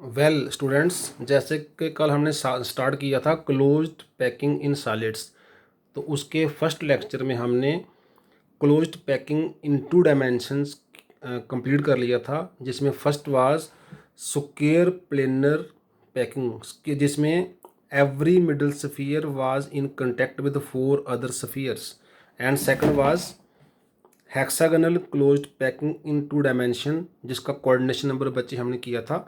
Well students, जैसे कि कल हमने स्टार्ट किया था क्लोज्ड पैकिंग इन सॉलिड्स। तो उसके फर्स्ट लेक्चर में हमने closed packing in 2 dimensions complete कर लिया था, जिसमें first was square planar packing, जिसमें every middle sphere was in contact with 4 other spheres, and second was hexagonal closed packing in 2 dimension, जिसका कोऑर्डिनेशन नंबर बच्चे हमने किया था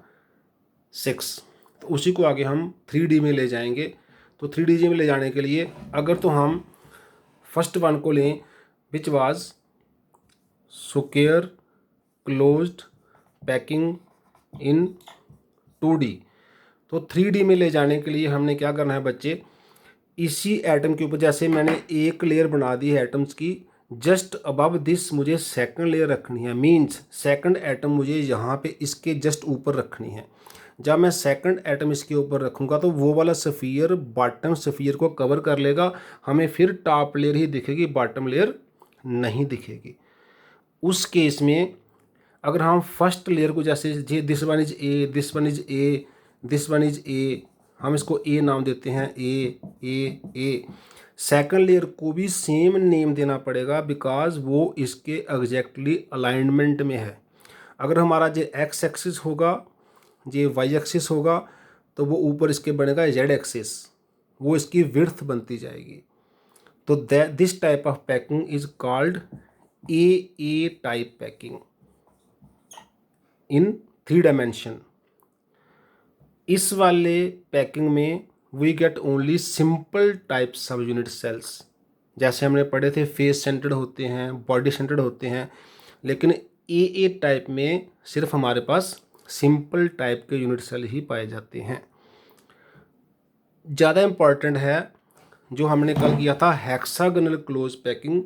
6। तो उसी को आगे हम 3D में ले जाएंगे। तो 3D में ले जाने के लिए अगर तो हम फर्स्ट वन को लें, which was square closed packing in 2D। तो 3D में ले जाने के लिए हमने क्या करना है बच्चे, इसी एटम के ऊपर जैसे मैंने एक लेयर बना दी है एटम्स की, जस्ट अबव दिस मुझे सेकंड लेयर रखनी है। मींस सेकंड एटम मुझे यहाँ पे इसके जस्ट ऊपर रखनी है। जब मैं सेकंड एटम इसके ऊपर रखूँगा तो वो वाला सफ़ियर बॉटम सफ़ियर को कवर कर लेगा, हमें फिर टॉप लेयर ही दिखेगी, बॉटम लेयर नहीं दिखेगी। उस केस में अगर हम फर्स्ट लेयर को जैसे this one is a, this one is a, this one is a, हम इसको ए नाम देते हैं, ए। सेकंड लेयर को भी सेम नेम देना पड़ेगा बिकॉज वो इसके एग्जैक्टली अलाइनमेंट में है। अगर हमारा जो एक्स एक्सिस होगा, ये वाई एक्सिस होगा, तो वो ऊपर इसके बनेगा जेड एक्सिस, वो इसकी विड्थ बनती जाएगी। तो this type of packing is called a type packing in 3 dimension. इस वाले पैकिंग में we get only simple type sub unit cells. जैसे हमने पढ़े थे फेस सेंटर्ड होते हैं, बॉडी सेंटर्ड होते हैं, लेकिन ए टाइप में सिर्फ हमारे पास सिंपल टाइप के यूनिट सेल ही पाए जाते हैं। ज़्यादा इम्पॉर्टेंट है जो हमने कल किया था hexagonal close packing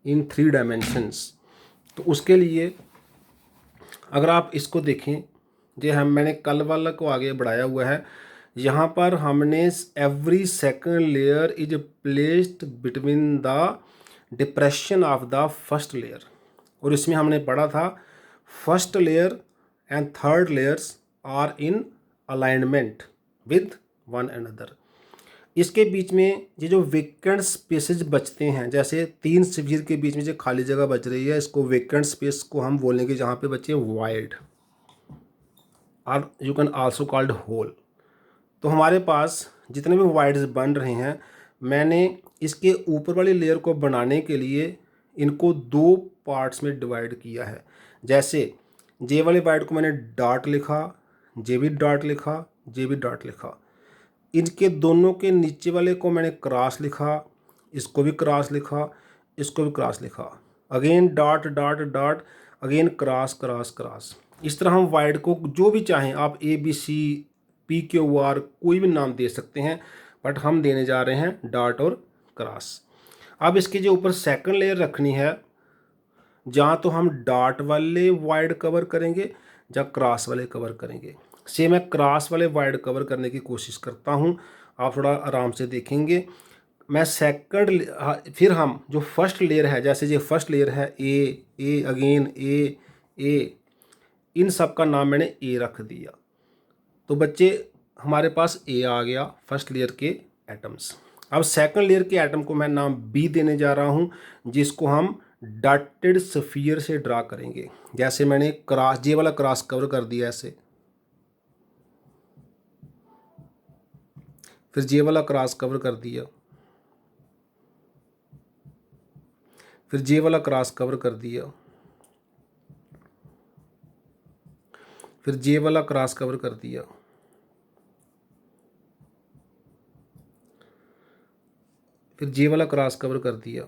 in 3 dimensions. तो उसके लिए अगर आप इसको देखें, जो मैंने कल वाला को आगे बढ़ाया हुआ है, यहाँ पर हमने every second layer is placed between the depression of the first layer. और इसमें हमने पढ़ा था first layer and third layers are in alignment with one another. इसके बीच में ये जो वेकेंट स्पेसेस बचते हैं, जैसे 3 स्फीयर के बीच में जो खाली जगह बच रही है, इसको वेकेंट स्पेस को हम बोलेंगे जहाँ पे बचे वाइड, और you can also called hole. तो हमारे पास जितने भी वाइड्स बन रहे हैं, मैंने इसके ऊपर वाली लेयर को बनाने के लिए इनको 2 पार्ट्स में डिवाइड किया है। जैसे जे वाले वाइड को मैंने डॉट लिखा, जे भी डॉट लिखा, जे भी डॉट लिखा। इनके दोनों के नीचे वाले को मैंने क्रॉस लिखा, इसको भी क्रॉस लिखा, इसको भी क्रॉस लिखा, again dot dot dot, again cross cross cross. इस तरह हम वाइड को जो भी चाहें आप ABC, PQR कोई भी नाम दे सकते हैं, बट हम देने जा रहे हैं डॉट और क्रॉस। अब इसके जो ऊपर सेकंड लेयर रखनी है, जहाँ तो हम डॉट वाले वाइड कवर करेंगे या क्रॉस वाले कवर करेंगे। से मैं क्रॉस वाले वाइड कवर करने की कोशिश करता हूँ, आप थोड़ा आराम से देखेंगे। मैं सेकंड फिर हम जो फर्स्ट लेयर है, जैसे ये फर्स्ट लेयर है ए अगेन ए, इन सब का नाम मैंने ए रख दिया। तो बच्चे हमारे पास ए आ गया फर्स्ट लेयर के एटम्स। अब सेकंड लेयर के एटम को मैं नाम बी देने जा रहा हूँ, जिसको हम डॉटेड स्फीयर से ड्रा करेंगे। जैसे मैंने क्रॉस, जे वाला क्रॉस कवर कर दिया ऐसे, फिर जे वाला क्रॉस कवर कर दिया, फिर जे वाला क्रॉस कवर कर दिया, फिर जे वाला क्रॉस कवर कर दिया, फिर जे वाला क्रॉस कवर कर दिया।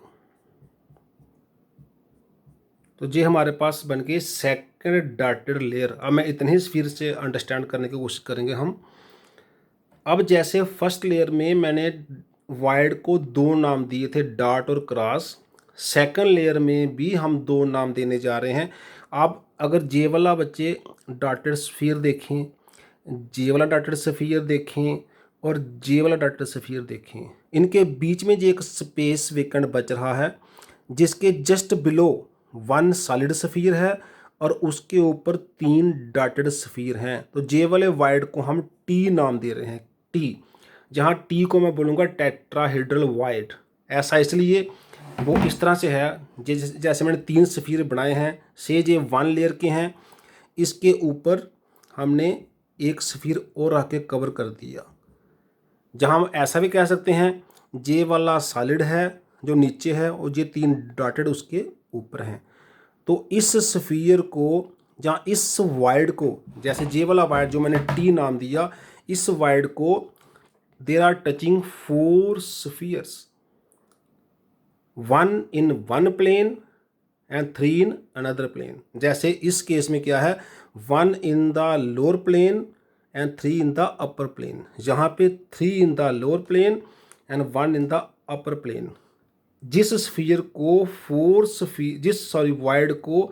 तो ये हमारे पास बन गई सेकंड डॉटेड लेयर। अब मैं इतने ही स्फीयर से अंडरस्टैंड करने की कोशिश करेंगे हम। अब जैसे फर्स्ट लेयर में मैंने वाइड को 2 नाम दिए थे, डॉट और क्रॉस, सेकंड लेयर में भी हम 2 नाम देने जा रहे हैं। अब अगर जे वाला बच्चे डॉटेड स्फीयर देखें, जे वाला डॉटेड स्फीयर देखें और जे वाला डॉटेड स्फीयर देखें, इनके बीच में जो एक स्पेस वेकेंट बच रहा है, जिसके जस्ट बिलो 1 सॉलिड स्फीयर है और उसके ऊपर 3 डॉटेड स्फीयर हैं। तो जे वाले वाइड को हम टी नाम दे रहे हैं, टी। जहाँ टी को मैं बोलूँगा टेट्राहेड्रल वाइड। ऐसा इसलिए वो इस तरह से है, जैसे मैंने 3 स्फीयर बनाए हैं, से ये 1 लेयर के हैं, इसके ऊपर हमने एक स्फीयर और आके कवर कर दिया। जहाँ हम ऐसा भी कह सकते हैं, जे वाला सॉलिड है जो नीचे है और ये 3 डॉटेड उसके ऊपर हैं। तो इस स्फीयर को, जहाँ इस वाइड को, जैसे जे वाला वाइड जो मैंने टी नाम दिया, इस वाइड को there are touching 4 spheres, 1 in 1 plane and 3 in another plane. जैसे इस केस में क्या है, 1 in the lower plane and 3 in the upper plane. यहाँ पे 3 in the lower plane and 1 in the upper plane. जिस स्फीयर को वाइड को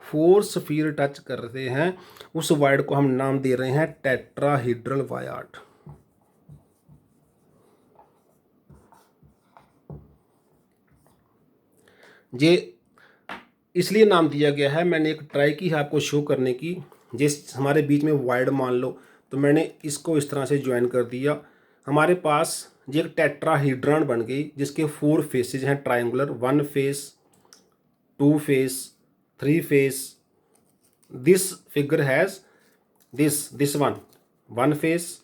4 स्फीयर टच करते हैं, उस वाइड को हम नाम दे रहे हैं टेट्राहेड्रल वायड। ये इसलिए नाम दिया गया है, मैंने एक ट्राई की है आपको शो करने की। जिस हमारे बीच में वाइड मान लो, तो मैंने इसको इस तरह से ज्वाइन कर दिया, हमारे पास ये एक टेट्राहीड्रॉन बन गई जिसके 4 फेसेज हैं triangular, 1 face, 2 face, 3 face. This figure has this one face,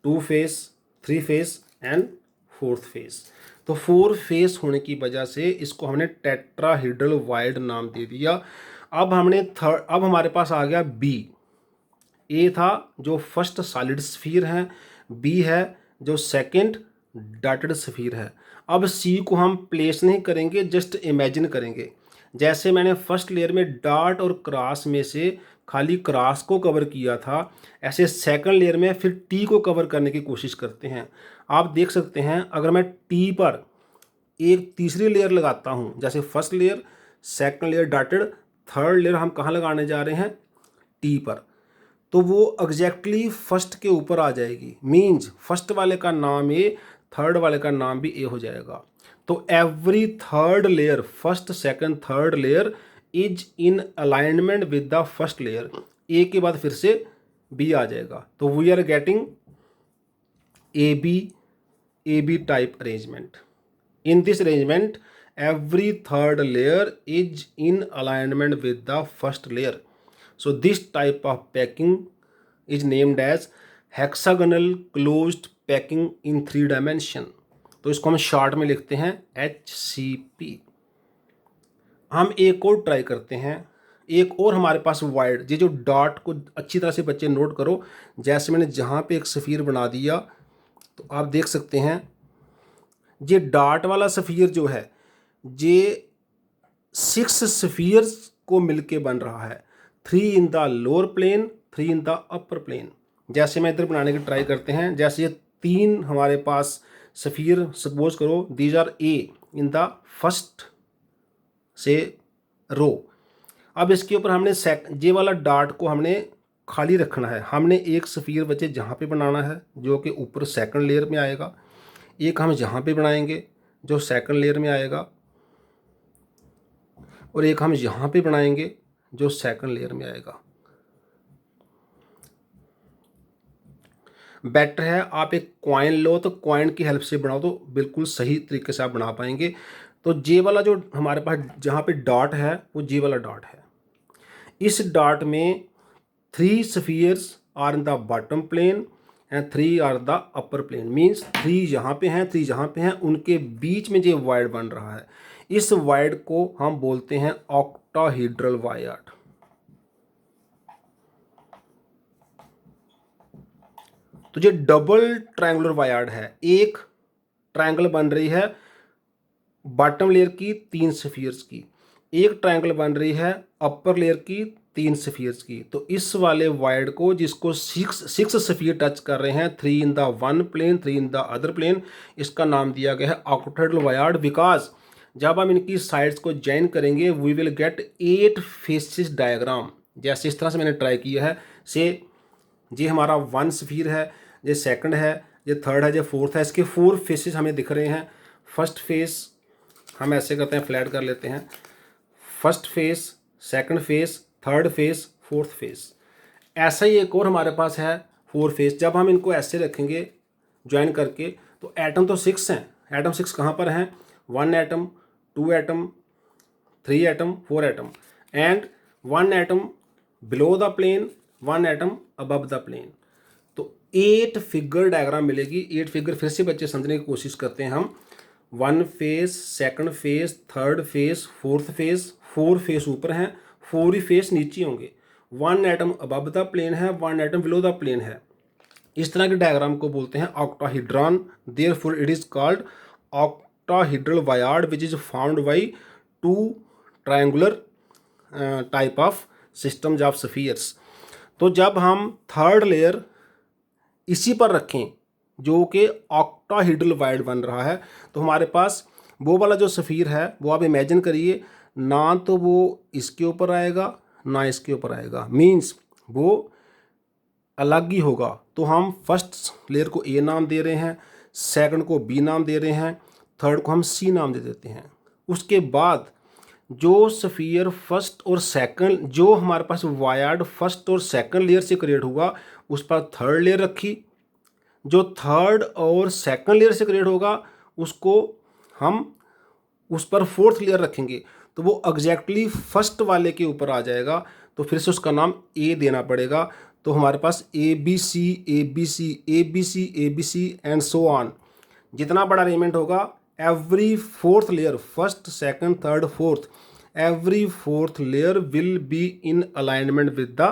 2 face, 3 face and 4th face. तो 4 फेस होने की वजह से इसको हमने टेट्राहेड्रल वाइड नाम दे दिया। अब हमारे पास आ गया बी। ए था जो फर्स्ट सॉलिड स्फीयर है, बी है जो सेकंड डॉटेड स्फीयर है। अब सी को हम प्लेस नहीं करेंगे, जस्ट इमेजिन करेंगे। जैसे मैंने फर्स्ट लेयर में डॉट और क्रॉस में से खाली क्रॉस को कवर किया था, ऐसे सेकंड लेयर में फिर टी को कवर करने की कोशिश करते हैं। आप देख सकते हैं, अगर मैं टी पर एक तीसरी लेयर लगाता हूं, जैसे first layer, second layer dotted, third layer हम कहाँ लगाने जा रहे हैं, टी पर, तो वो एग्जैक्टली फर्स्ट के ऊपर आ जाएगी। मीन्स फर्स्ट वाले का नाम ए, थर्ड वाले का नाम भी ए हो जाएगा। तो every third layer, first second third layer is in alignment with the first layer. A के बाद फिर से बी आ जाएगा। तो we are getting A B type arrangement. In this arrangement every third layer is in alignment with the first layer. So this type of packing is named as hexagonal closed packing in 3 dimension. तो इसको हम short में लिखते हैं HCP। हम एक और try करते हैं, एक और हमारे पास वाइड, ये जो डॉट को अच्छी तरह से बच्चे नोट करो। जैसे मैंने जहाँ पे एक स्फीयर बना दिया, तो आप देख सकते हैं ये डॉट वाला स्फीयर जो है, ये 6 स्फीयर्स को मिलके बन रहा है, 3 in the lower plane, 3 in the upper plane. जैसे मैं इधर बनाने की ट्राई करते हैं, जैसे ये 3 हमारे पास स्फीयर, सपोज करो these are a in the first से रो। अब इसके ऊपर हमने ये वाला डॉट को हमने खाली रखना है। हमने एक स्फीयर बच्चे जहाँ पे बनाना है जो कि ऊपर सेकंड लेयर में आएगा, एक हम जहाँ पे बनाएंगे जो सेकंड लेयर में आएगा, और एक हम यहाँ पे बनाएंगे जो सेकंड लेयर में आएगा। बेटर है आप एक कॉइन लो, तो कॉइन की हेल्प से बनाओ तो बिल्कुल सही तरीके से आप बना पाएंगे। तो जे वाला जो हमारे पास जहाँ पे डॉट है वो जे वाला डॉट है। इस डॉट में 3 spheres are in the bottom plane and 3 are the upper plane. Means 3 यहाँ पे हैं, 3 यहाँ पे हैं, उनके बीच में जो वाइड बन रहा है, इस वाइड को हम बोलते हैं ऑक्टाहेड्रल वायड। तो ये डबल ट्रायंगुलर वायड है। एक ट्रायंगल बन रही है बॉटम लेयर की 3 स्फीयर्स की, एक ट्रायंगल बन रही है अपर लेयर की 3 स्फीयर्स की। तो इस वाले वाइड को, जिसको 6 स्फीयर टच कर रहे हैं, 3 in the one plane, 3 in the other plane, इसका नाम दिया गया है ऑक्टाहेड्रल वायड। बिकॉज जब हम इनकी साइड्स को जॉइन करेंगे we will get 8 faces diagram. जैसे इस तरह से मैंने ट्राई किया है, से ये हमारा 1 स्फीयर है, ये सेकंड है, ये थर्ड है, ये फोर्थ है, इसके 4 फेसेस हमें दिख रहे हैं। फर्स्ट फेस हम ऐसे करते हैं, फ्लैट कर लेते हैं, first face, second face, third phase, fourth face. ऐसा ही एक और हमारे पास है 4 फेस। जब हम इनको ऐसे रखेंगे ज्वाइन करके तो एटम तो 6 हैं। एटम 6 कहाँ पर हैं? 1 atom, 2 atom, 3 atom, 4 atom and 1 atom below the plane, 1 atom above the plane. तो 8 फिगर डायग्राम मिलेगी। 8 फिगर फिर से बच्चे समझने की कोशिश करते हैं हम। 1 face, second face, third phase, fourth face. 4 face ऊपर हैं, 4 ही फेस नीचे होंगे। 1 एटम अबव द प्लेन है, 1 एटम बिलो द प्लेन है। इस तरह के डायग्राम को बोलते हैं octahedron. Therefore it is called octahedral void which is found by 2 triangular type of systems of spheres. तो जब हम थर्ड लेयर इसी पर रखें जो कि ऑक्टाहीड्रल वायर्ड बन रहा है, तो हमारे पास वो वाला जो सफ़ीर है वो आप इमेजिन करिए, ना तो वो इसके ऊपर आएगा ना इसके ऊपर आएगा, मीन्स वो अलग ही होगा। तो हम फर्स्ट लेयर को ए नाम दे रहे हैं, सेकंड को बी नाम दे रहे हैं, थर्ड को हम सी नाम दे देते हैं। उसके बाद जो सफ़ियर फर्स्ट और सेकंड, जो हमारे पास वायर्ड फर्स्ट और सेकंड लेयर से क्रिएट हुआ, उस पर थर्ड लेयर रखी। जो थर्ड और सेकंड लेयर से क्रिएट होगा उसको हम उस पर फोर्थ लेयर रखेंगे, तो वो एग्जैक्टली फर्स्ट वाले के ऊपर आ जाएगा। तो फिर से उसका नाम ए देना पड़ेगा। तो हमारे पास A B C, A B C, A B C, A B C and so on. जितना बड़ा अरेंजमेंट होगा, every fourth layer, first, second, third, fourth, every fourth layer will be in alignment with the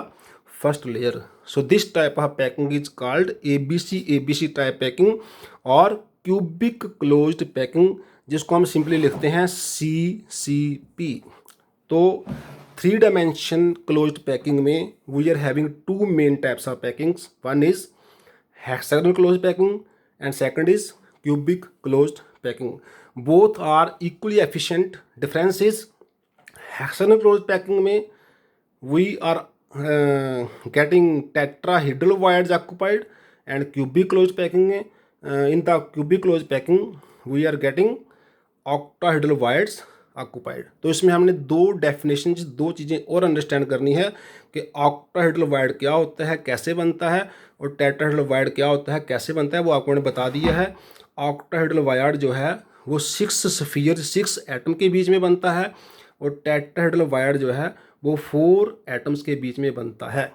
first layer. So this type of packing is called ABC type packing और cubic closed packing, जिसको हम simply लिखते हैं CCP। तो 3 dimension closed packing में we are having 2 main types of packings. One is hexagonal closed packing and second is cubic closed packing. Both are equally efficient. Difference is hexagonal closed packing में we are getting tetrahedral wires occupied and cubic closed packing में in the cubic closed packing we are getting octahedral wires occupied। तो इसमें हमने 2 definition, 2 चीज़ें और understand करनी है कि ऑक्टाहेड्रल वायर्ड क्या होता है, कैसे बनता है, और टेट्राहेड्रल वायर्ड क्या होता है, कैसे बनता है, वो आपको मैंने बता दिया है। ऑक्टाहेड्रल वायर्ड जो है वो 6 स्फीयर, 6 एटम के बीच में बनता है, और टेट्राहेड्रल वायर्ड जो है वो 4 एटम्स के बीच में बनता है।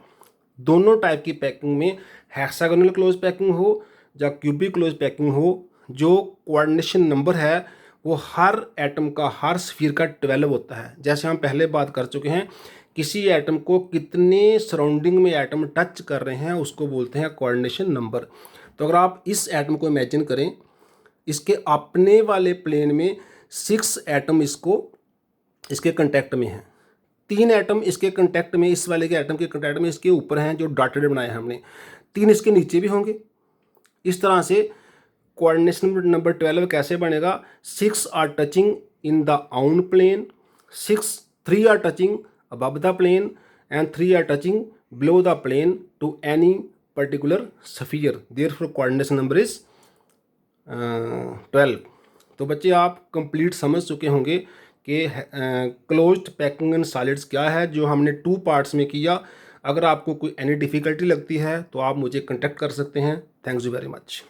दोनों टाइप की पैकिंग में, हेक्सागोनल क्लोज पैकिंग हो या क्यूबिक क्लोज पैकिंग हो, जो कोऑर्डिनेशन नंबर है वो हर एटम का, हर स्फीयर का 12 होता है। जैसे हम पहले बात कर चुके हैं, किसी एटम को कितने सराउंडिंग में एटम टच कर रहे हैं उसको बोलते हैं कोऑर्डिनेशन नंबर। तो अगर आप इस एटम को इमेजिन करें, इसके अपने वाले प्लेन में 6 एटम इसके कंटेक्ट में हैं, 3 एटम इसके कंटेक्ट में, इस वाले के एटम के कंटेक्ट में इसके ऊपर हैं जो डॉटेड बनाए हैं हमने, 3 इसके नीचे भी होंगे। इस तरह से कोऑर्डिनेशन नंबर 12 कैसे बनेगा? 6 are touching in the own plane, 3 are touching above the plane and 3 are touching below the plane to any particular sphere. Therefore coordination number is 12। तो बच्चे आप कंप्लीट समझ चुके होंगे कि क्लोज्ड पैकिंग इन सॉलिड्स क्या है, जो हमने 2 पार्ट्स में किया। अगर आपको कोई एनी डिफ़िकल्टी लगती है तो आप मुझे कॉन्टैक्ट कर सकते हैं। Thanks you very much.